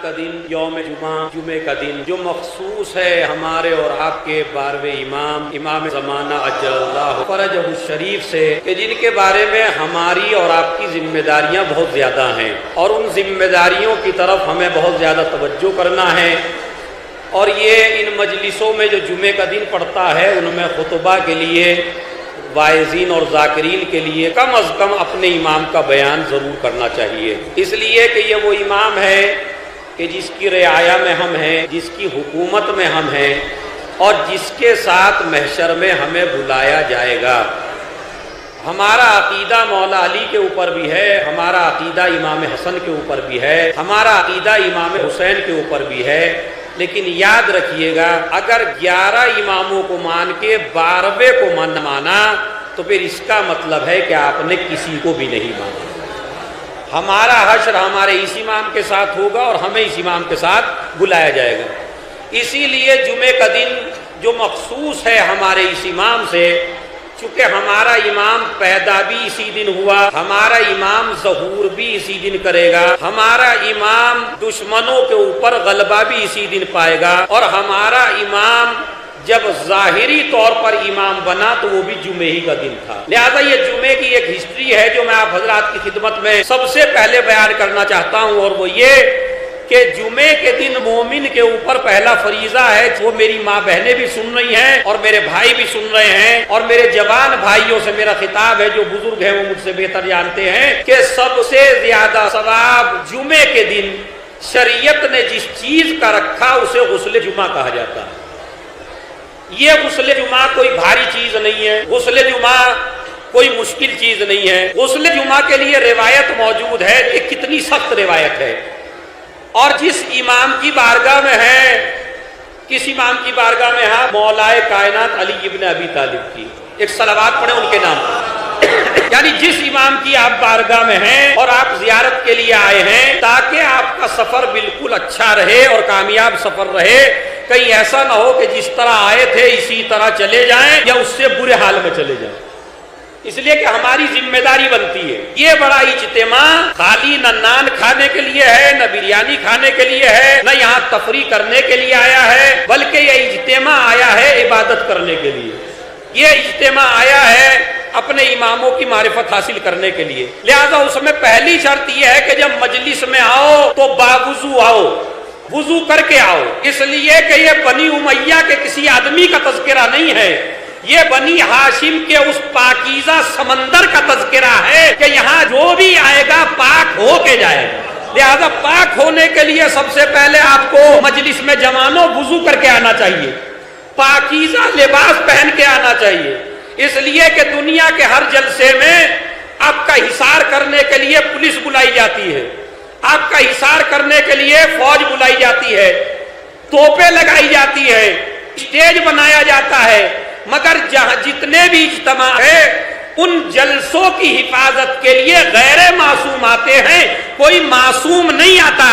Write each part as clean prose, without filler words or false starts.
کا دن یوم جمعہ کا دن جو مخصوص ہے ہمارے اور آپ کے 12ویں امام زمانہ عجل اللہ فرجہ الشریف سے، کہ جن کے بارے میں ہماری اور آپ کی ذمہ داریاں بہت زیادہ ہیں، اور ان ذمہ داریوں کی طرف ہمیں بہت زیادہ توجہ کرنا ہے۔ اور یہ ان مجلسوں میں جو جمعے کا دن پڑتا ہے ان میں خطبہ کے لیے، واعظین اور ذاکرین کے لیے کم از کم اپنے امام کا بیان ضرور کرنا چاہیے، اس لیے کہ یہ وہ امام ہے کہ جس کی رعایا میں ہم ہیں، جس کی حکومت میں ہم ہیں، اور جس کے ساتھ محشر میں ہمیں بلایا جائے گا۔ ہمارا عقیدہ مولا علی کے اوپر بھی ہے، ہمارا عقیدہ امام حسن کے اوپر بھی ہے، ہمارا عقیدہ امام حسین کے اوپر بھی ہے، لیکن یاد رکھیے گا اگر 11 اماموں کو مان کے 12ویں کو مانا تو پھر اس کا مطلب ہے کہ آپ نے کسی کو بھی نہیں مانا۔ ہمارا حشر ہمارے اس امام کے ساتھ ہوگا اور ہمیں اس امام کے ساتھ بلایا جائے گا۔ اسی لیے جمعے کا دن جو مخصوص ہے ہمارے اس امام سے، چونکہ ہمارا امام پیدا بھی اسی دن ہوا، ہمارا امام ظہور بھی اسی دن کرے گا، ہمارا امام دشمنوں کے اوپر غلبہ بھی اسی دن پائے گا، اور ہمارا امام جب ظاہری طور پر امام بنا تو وہ بھی جمعے ہی کا دن تھا۔ لہذا یہ جمعے کی ایک ہسٹری ہے جو میں آپ حضرات کی خدمت میں سب سے پہلے بیان کرنا چاہتا ہوں، اور وہ یہ کہ جمعے کے دن مومن کے اوپر پہلا فریضہ ہے، وہ میری ماں بہنیں بھی سن رہی ہیں اور میرے بھائی بھی سن رہے ہیں، اور میرے جوان بھائیوں سے میرا خطاب ہے، جو بزرگ ہیں وہ مجھ سے بہتر جانتے ہیں کہ سب سے زیادہ ثواب جمعے کے دن شریعت نے جس چیز کا رکھا اسے غسل جمعہ کہا جاتا ہے۔ یہ غسل جمعہ کوئی بھاری چیز نہیں ہے، غسل جمعہ کوئی مشکل چیز نہیں ہے۔ غسل جمعہ کے لیے روایت موجود ہے، یہ کتنی سخت روایت ہے، اور جس امام کی بارگاہ میں ہے، کس امام کی بارگاہ میں ہے؟ مولائے کائنات علی ابن ابی طالب کی، ایک صلوات پڑھیں ان کے نام پر۔ یعنی جس امام کی آپ بارگاہ میں ہیں اور آپ زیارت کے لیے آئے ہیں تاکہ آپ کا سفر بالکل اچھا رہے اور کامیاب سفر رہے، کہیں ایسا نہ ہو کہ جس طرح آئے تھے اسی طرح چلے جائیں یا اس سے برے حال میں چلے جائیں، اس لیے کہ ہماری ذمہ داری بنتی ہے۔ یہ بڑا اجتماع خالی نہ نان کھانے کے لیے ہے، نہ بریانی کھانے کے لیے ہے، نہ یہاں تفریح کرنے کے لیے آیا ہے، بلکہ یہ اجتماع آیا ہے عبادت کرنے کے لیے، یہ اجتماع آیا ہے اپنے اماموں کی معرفت حاصل کرنے کے لیے۔ لہذا اس میں پہلی شرط یہ ہے کہ جب مجلس میں آؤ تو باوضو آؤ، وضو کر کے آؤ، اس لیے کہ یہ بنی امیہ کے کسی آدمی کا تذکرہ نہیں ہے، یہ بنی ہاشم کے اس پاکیزہ سمندر کا تذکرہ ہے کہ یہاں جو بھی آئے گا پاک ہو کے جائے گا۔ لہذا پاک ہونے کے لیے سب سے پہلے آپ کو مجلس میں جوانوں وضو کر کے آنا چاہیے، پاکیزہ لباس پہن کے آنا چاہیے، اس لیے کہ دنیا کے ہر جلسے میں آپ کا حصار کرنے کے لیے پولیس بلائی جاتی ہے، آپ کا حصار کرنے کے لیے فوج بلائی جاتی ہے، توپیں لگائی جاتی ہے، اسٹیج بنایا جاتا ہے، مگر جہاں جتنے بھی اجتماع ہے ان جلسوں کی حفاظت کے لیے غیر معصوم آتے ہیں، کوئی معصوم نہیں آتا۔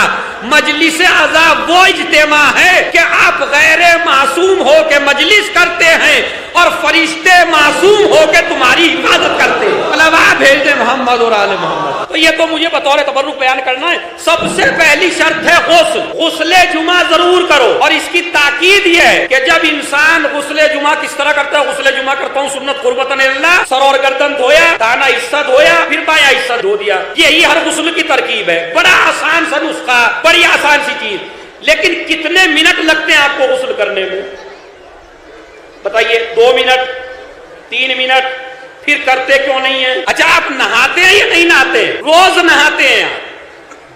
مجلس اعضاء وہ اجتماع ہے کہ آپ غیر معصوم ہو کے مجلس کرتے ہیں اور فرشتے معصوم ہو کے تمہاری حفاظت کرتے ہیں۔ صلوات بھیج دیں محمد اور آل محمد۔ تو یہ تو مجھے بطور تبرک بیان کرنا ہے۔ سب سے پہلی شرط ہے غسل، غسل جمعہ ضرور کرو، اور اس کی تاکید یہ ہے کہ جب انسان غسل جمعہ کس طرح کرتا ہے؟ غسل جمعہ کرتا ہوں سنت قربتاً اللہ، سر اور گردن دھویا، دانا حصہ دھویا، پھر بایاں حصہ دھو دیا، یہی ہر غسل کی ترکیب ہے۔ بڑا آسان سا نسخہ، بڑی آسان سی چیز، لیکن کتنے منٹ لگتے ہیں آپ کو غسل کرنے میں؟ بتائیے، 2 منٹ، 3 منٹ، پھر کرتے کیوں نہیں ہیں؟ اچھا آپ نہاتے ہیں یا نہیں نہاتے؟ روز نہاتے ہیں آپ،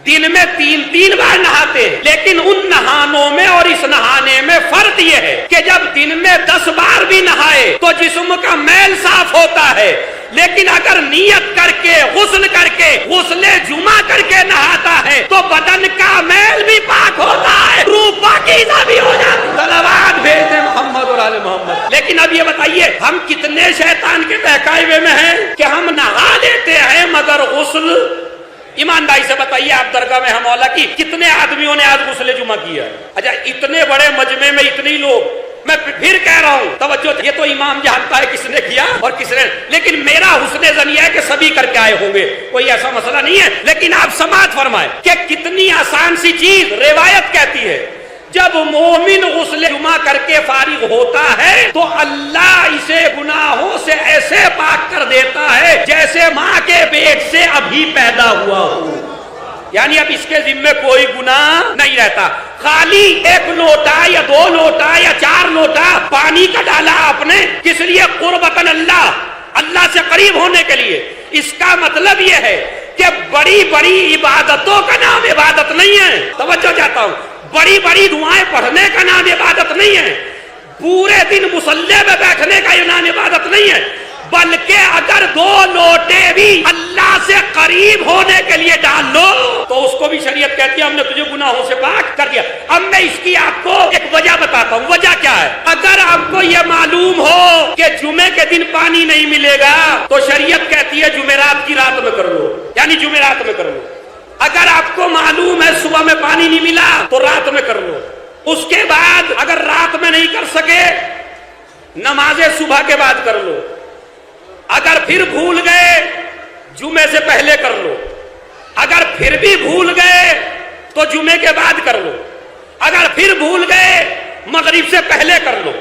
دن میں 3 بار نہاتے ہیں، لیکن ان نہانوں میں اور اس نہانے میں فرق یہ ہے کہ جب دن میں 10 بار بھی نہائے تو جسم کا میل صاف ہوتا ہے، لیکن اگر نیت کر کے غسل جمعہ کر کے نہاتا ہے تو بدن کا میل بھی پاک ہوتا ہے، روح پاکیزہ بھی ہو جاتی ہے۔ صلوات بھیج دیں محمد اور آل محمد۔ لیکن اب یہ بتائیے ہم کتنے شیطان کے بہکائے میں ہیں کہ ہم نہا لیتے ہیں مگر غسل، ایمانداری سے بتائیے آپ درگاہ میں ہم مولا کی کتنے آدمیوں نے آج غسل جمعہ جمعہ کیا ہے. اچھا اتنے بڑے مجمع میں اتنے لوگ، میں پھر کہہ رہا ہوں توجہ، یہ تو امام جانتا ہے کس نے کیا اور کس نے، لیکن میرا حسن ظن یہ ہے کہ سبھی کر کے آئے ہوں گے، کوئی ایسا مسئلہ نہیں ہے. لیکن آپ سماعت فرمائیں کہ کتنی آسان سی چیز روایت کہتی ہے، جب مومن غسل جمعہ کر کے فارغ ہوتا ہے تو اللہ اسے گناہوں سے ایسے پاک کر دیتا ہے جیسے ماں کے پیٹ سے ابھی پیدا ہوا ہو. یعنی اب اس کے ذمے کوئی گناہ نہیں رہتا. خالی ایک لوٹا یا 2 لوٹا یا 4 لوٹا پانی کا ڈالا آپ نے، کس لیے؟ قربتاً اللہ سے قریب ہونے کے لیے. اس کا مطلب یہ ہے کہ بڑی بڑی عبادتوں کا نام عبادت نہیں ہے. توجہ چاہتا ہوں، بڑی بڑی دعائیں پڑھنے کا نام عبادت نہیں ہے، پورے دن مصلی میں بیٹھنے کا نام عبادت نہیں ہے، بلکہ اگر 2 لوٹے بھی اللہ سے قریب ہونے کے لیے ڈال لو تو اس کو بھی شریعت کہتی ہے ہم نے تجھے گناہوں سے پاک کر دیا. اب میں اس کی آپ کو ایک وجہ بتاتا ہوں. وجہ کیا ہے؟ اگر آپ کو یہ معلوم ہو کہ جمعے کے دن پانی نہیں ملے گا تو شریعت کہتی ہے جمعرات کی رات میں کر لو، یعنی جمعرات میں کر لو. اگر آپ کو معلوم ہے صبح میں پانی نہیں ملا تو رات میں کر لو. اس کے بعد اگر رات میں نہیں کر سکے نماز صبح کے بعد کر لو. اگر پھر بھول گئے جمعے سے پہلے کر لو. اگر پھر بھی بھول گئے تو جمعے کے بعد کر لو. اگر پھر بھول گئے مغرب سے پہلے کر لو.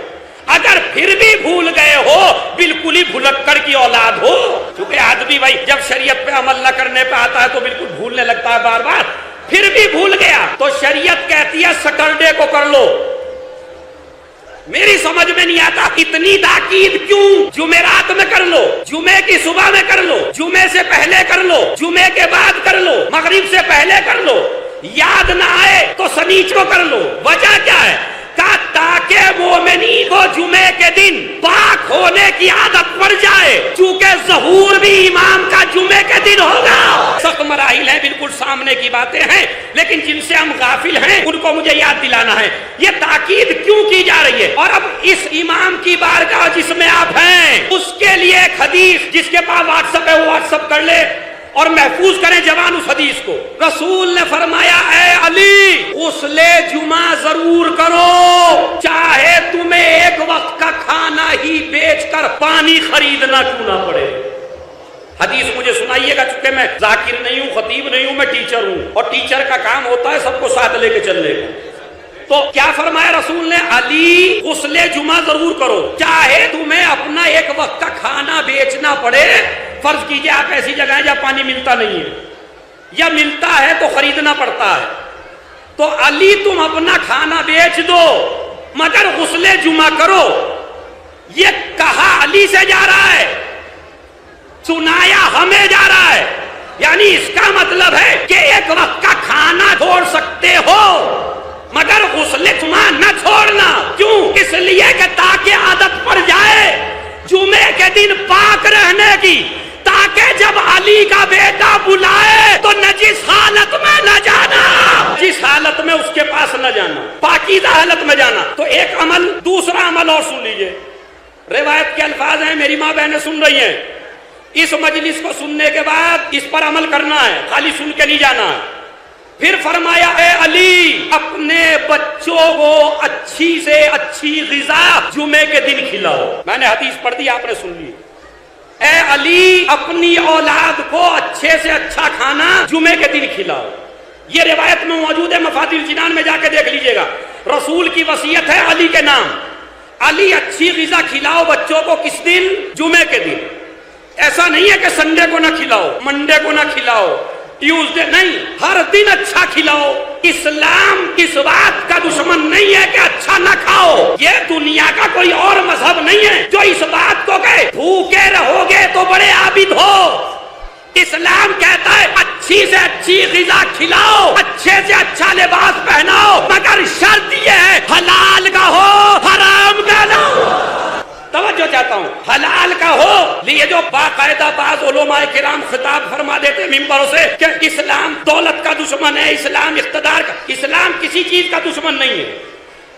اگر پھر بھی بھول گئے ہو، بالکل ہی بھلکڑ کی اولاد ہو، کیونکہ آدمی بھائی جب شریعت پہ عمل نہ کرنے پہ آتا ہے تو بالکل بھولنے لگتا ہے بار بار، پھر بھی بھول گیا تو شریعت کہتی ہے سیٹرڈے کو کر لو. میری سمجھ میں نہیں آتا اتنی تاکید کیوں؟ جمعرات میں کر لو، جمعے کی صبح میں کر لو، جمعے سے پہلے کر لو، جمعے کے بعد کر لو، مغرب سے پہلے کر لو، یاد نہ آئے تو سنیچر کو کر لو. وجہ کیا ہے؟ تاکہ مومنین کو جمعے کے دن پاک ہونے کی عادت پڑ جائے، چونکہ ظہور بھی امام کا جمعے کے دن ہوگا. سخت مراحل ہیں، بالکل سامنے کی باتیں ہیں، لیکن جن سے ہم غافل ہیں ان کو مجھے یاد دلانا ہے. یہ تاکید کیوں کی جا رہی ہے؟ اور اب اس امام کی بارگاہ جس میں آپ ہیں اس کے لیے ایک حدیث، جس کے پاس واٹس ایپ ہے وہ واٹس ایپ کر لے اور محفوظ کریں جوان اس حدیث کو. رسول نے فرمایا اے علی غسل جمعہ ضرور کرو، چاہے تمہیں ایک وقت کا کھانا ہی بیچ کر پانی خریدنا کیوں نہ پڑے. حدیث مجھے سنائیے گا، چونکہ میں ذاکر نہیں ہوں، خطیب نہیں ہوں، میں ٹیچر ہوں، اور ٹیچر کا کام ہوتا ہے سب کو ساتھ لے کے چلنے کا. تو کیا فرمایا رسول نے؟ علی غسل جمعہ ضرور کرو، چاہے تمہیں اپنا ایک وقت کا کھانا بیچنا پڑے. فرض کیجئے آپ ایسی جگہ ہیں جہاں پانی ملتا نہیں ہے یا ملتا ہے تو خریدنا پڑتا ہے، تو علی تم اپنا کھانا بیچ دو مگر غسل جمعہ کرو. یہ کہا علی سے جا رہا ہے، سنایا ہمیں جا رہا ہے. یعنی اس کا مطلب ہے کہ ایک وقت کا کھانا چھوڑ سکتے ہو مگر غسل جمعہ نہ چھوڑنا. کیوں؟ اس لیے کہ تاکہ عادت پڑ جائے جمعے کے دن پاک رہنے کی، تاکہ جب علی کا بیٹا بلائے تو نجس حالت میں نہ جانا، جس حالت میں اس کے پاس نہ جانا، پاکیزہ حالت میں جانا. تو ایک عمل. دوسرا عمل اور سن لیجئے، روایت کے الفاظ ہیں، میری ماں بہنیں سن رہی ہیں. اس مجلس کو سننے کے بعد اس پر عمل کرنا ہے، خالی سن کے نہیں جانا ہے. پھر فرمایا اے علی اپنے بچوں کو اچھی سے اچھی غذا جمعے کے دن کھلاؤ. میں نے حدیث پڑھ دی، آپ نے سن لی. اے علی اپنی اولاد کو اچھے سے اچھا کھانا جمعے کے دن کھلاؤ. یہ روایت میں موجود ہے، مفاتیح الجنان میں جا کے دیکھ لیجئے گا. رسول کی وصیت ہے علی کے نام. علی اچھی غذا کھلاؤ بچوں کو کس دن؟ جمعے کے دن. ایسا نہیں ہے کہ سنڈے کو نہ کھلاؤ، منڈے کو نہ کھلاؤ، ٹیوزڈے نہیں، ہر دن اچھا کھلاؤ. اسلام اس بات کا دشمن نہیں ہے کہ اچھا نہ کھاؤ. یہ دنیا کا کوئی اور مذہب نہیں ہے جو اس بات کو کہے بھوکے رہو گے تو بڑے عابد ہو. اسلام کہتا ہے اچھی سے اچھی غذا کھلاؤ، اچھے سے اچھا لباس پہناؤ، مگر شرط یہ ہے حلال کا ہو، حرام کا نہ ہو. توجہ چاہتا ہوں، حلال کا ہو. یہ جو باقاعدہ بعض علماء کرام خطاب فرما دیتے ممبروں سے کہ اسلام دولت کا دشمن ہے، اسلام اقتدار کا. اسلام کسی چیز کا دشمن نہیں ہے.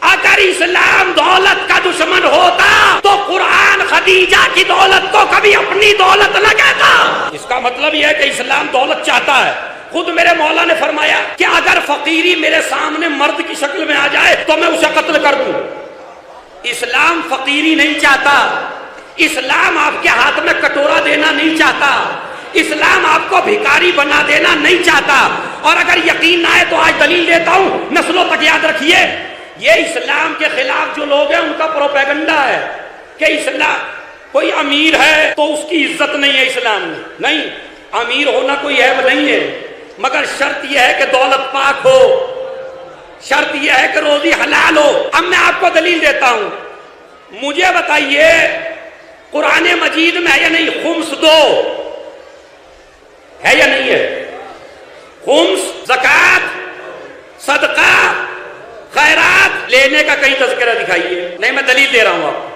اگر اسلام دولت کا دشمن ہوتا تو قرآن خدیجہ کی دولت کو کبھی اپنی دولت نہ کہتا. اس کا مطلب یہ ہے کہ اسلام دولت چاہتا ہے. خود میرے مولا نے فرمایا کہ اگر فقیری میرے سامنے مرد کی شکل میں آ جائے تو میں اسے قتل کر دوں۔ اسلام فقیری نہیں چاہتا، اسلام آپ کے ہاتھ میں کٹورا دینا نہیں چاہتا، اسلام آپ کو بھکاری بنا دینا نہیں چاہتا۔ اور اگر یقین نہ آئے تو آج دلیل دیتا ہوں، نسلوں تک یاد رکھیے، یہ اسلام کے خلاف جو لوگ ہیں ان کا پروپیگنڈا ہے کہ اسلام کوئی امیر ہے تو اس کی عزت نہیں ہے اسلام میں۔ نہیں، امیر ہونا کوئی عیب نہیں ہے، مگر شرط یہ ہے کہ دولت پاک ہو، شرط یہ ہے کہ روزی حلال ہو۔ اب میں آپ کو دلیل دیتا ہوں، مجھے بتائیے قرآن مجید میں ہے یا نہیں خمس دو؟ ہے یا نہیں ہے؟ خمس، زکوٰۃ، صدقہ، خیرات لینے کا کہیں تذکرہ دکھائیے۔ نہیں، میں دلیل دے رہا ہوں آپ کو۔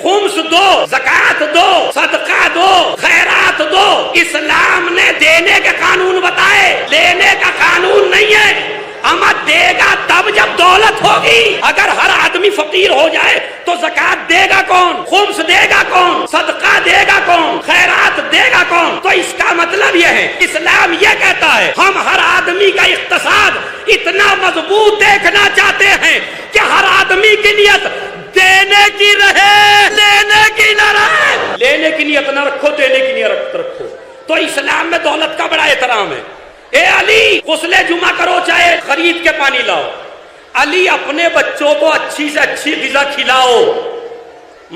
خمس دو، زکوٰۃ دو، صدقہ دو، خیرات دو۔ اسلام نے دینے کے قانون بتائے، لینے کا قانون نہیں ہے۔ اما دے گا تب جب دولت ہوگی۔ اگر ہر آدمی فقیر ہو جائے تو زکوٰۃ دے گا کون؟ خمس دے گا کون؟ صدقہ دے گا کون؟ خیرات دے گا کون؟ تو اس کا مطلب یہ ہے، اسلام یہ کہتا ہے ہم ہر آدمی کا اقتصاد اتنا مضبوط دیکھنا چاہتے ہیں کہ ہر آدمی کی نیت دینے کی رہے، لینے کی نہ رہے۔ لینے کی نیت نہ رکھو، دینے کی نیت رکھو۔ تو اسلام میں دولت کا بڑا احترام ہے۔ اے علی، غسل جمعہ کرو چاہے خرید کے پانی لاؤ، علی اپنے بچوں کو اچھی سے اچھی غذا کھلاؤ،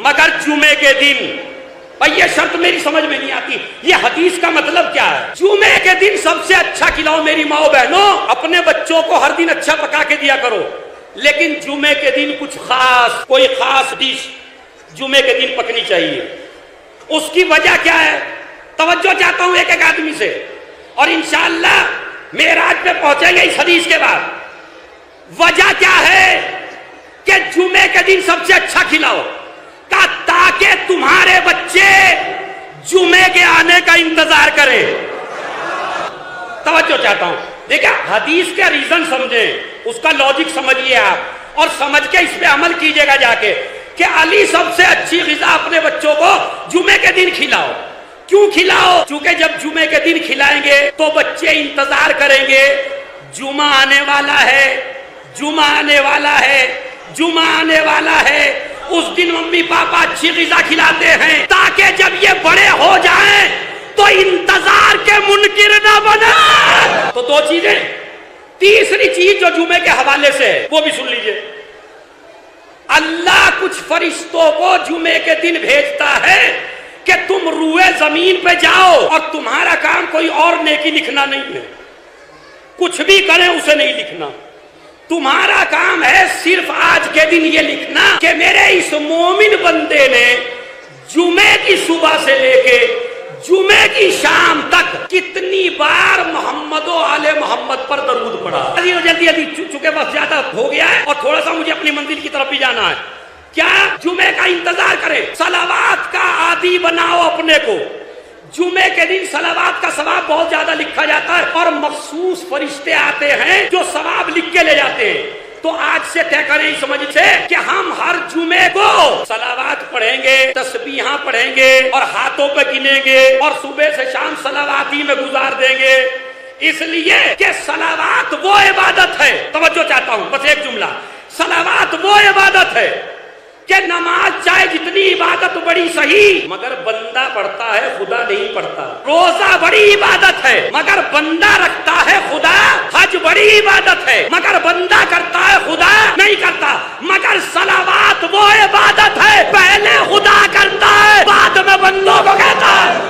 مگر جمعے کے دن۔ بھائی یہ شرط میری سمجھ میں نہیں آتی، یہ حدیث کا مطلب کیا ہے؟ جمعے کے دن سب سے اچھا کھلاؤ میری ماں بہنوں، اپنے بچوں کو ہر دن اچھا پکا کے دیا کرو، لیکن جمعے کے دن کچھ خاص، کوئی خاص ڈش جمعے کے دن پکنی چاہیے۔ اس کی وجہ کیا ہے؟ توجہ چاہتا ہوں ایک ایک آدمی سے، اور انشاءاللہ معراج پہ پہنچیں گے اس حدیث کے بعد۔ وجہ کیا ہے کہ جمعے کے دن سب سے اچھا کھلاؤ؟ کہ تاکہ تمہارے بچے جمعے کے آنے کا انتظار کریں۔ توجہ چاہتا ہوں، دیکھیں حدیث کے ریزن سمجھیں، اس کا لاجک سمجھیے آپ، اور سمجھ کے اس پہ عمل کیجئے گا جا کے کہ علی سب سے اچھی غذا اپنے بچوں کو جمعے کے دن کھلاؤ۔ کیوں کھلاؤ؟ چونکہ جب جمعے کے دن کھلائیں گے تو بچے انتظار کریں گے، جمعہ آنے والا ہے، جمعہ آنے والا ہے، جمعہ آنے والا ہے۔ اس دن ممی پاپا اچھی غذا کھلاتے ہیں تاکہ جب یہ بڑے ہو جائیں تو انتظار کے منکر نہ بنے۔ تو دو چیزیں۔ تیسری چیز جو جمعے کے حوالے سے ہے وہ بھی سن لیجئے، اللہ کچھ فرشتوں کو جمعے کے دن بھیجتا ہے کہ تم روئے زمین پہ جاؤ، اور تمہارا کام کوئی اور نیکی لکھنا نہیں ہے، کچھ بھی کریں اسے نہیں لکھنا، تمہارا کام ہے صرف آج کے دن یہ لکھنا کہ میرے اس مومن بندے نے جمعے کی صبح سے لے کے جمعے کی شام تک کتنی بار محمد و آل محمد پر درود پڑھا۔ جلدی چونکہ وقت زیادہ ہو گیا ہے اور تھوڑا سا مجھے اپنی منزل کی طرف بھی جانا ہے۔ کیا جمعے کا انتظار کریں؟ صلوات کا عادی بناؤ اپنے کو۔ جمعے کے دن صلوات کا ثواب بہت زیادہ لکھا جاتا ہے، اور مخصوص فرشتے آتے ہیں جو ثواب لکھ کے لے جاتے ہیں۔ تو آج سے طے کریں اس سمجھ سے کہ ہم ہر جمعے کو صلوات پڑھیں گے، تسبیحاں پڑھیں گے، اور ہاتھوں پہ گنیں گے، اور صبح سے شام صلواتی میں گزار دیں گے، اس لیے کہ صلوات وہ عبادت ہے۔ توجہ چاہتا ہوں، بس ایک جملہ، صلوات وہ عبادت ہے کہ نماز چاہے جتنی عبادت بڑی صحیح، مگر بندہ پڑھتا ہے خدا نہیں پڑھتا۔ روزہ بڑی عبادت ہے مگر بندہ رکھتا ہے خدا۔ حج بڑی عبادت ہے مگر بندہ کرتا ہے خدا نہیں کرتا۔ مگر صلوات وہ عبادت ہے پہلے خدا کرتا ہے بعد میں بندوں کو کہتا ہے۔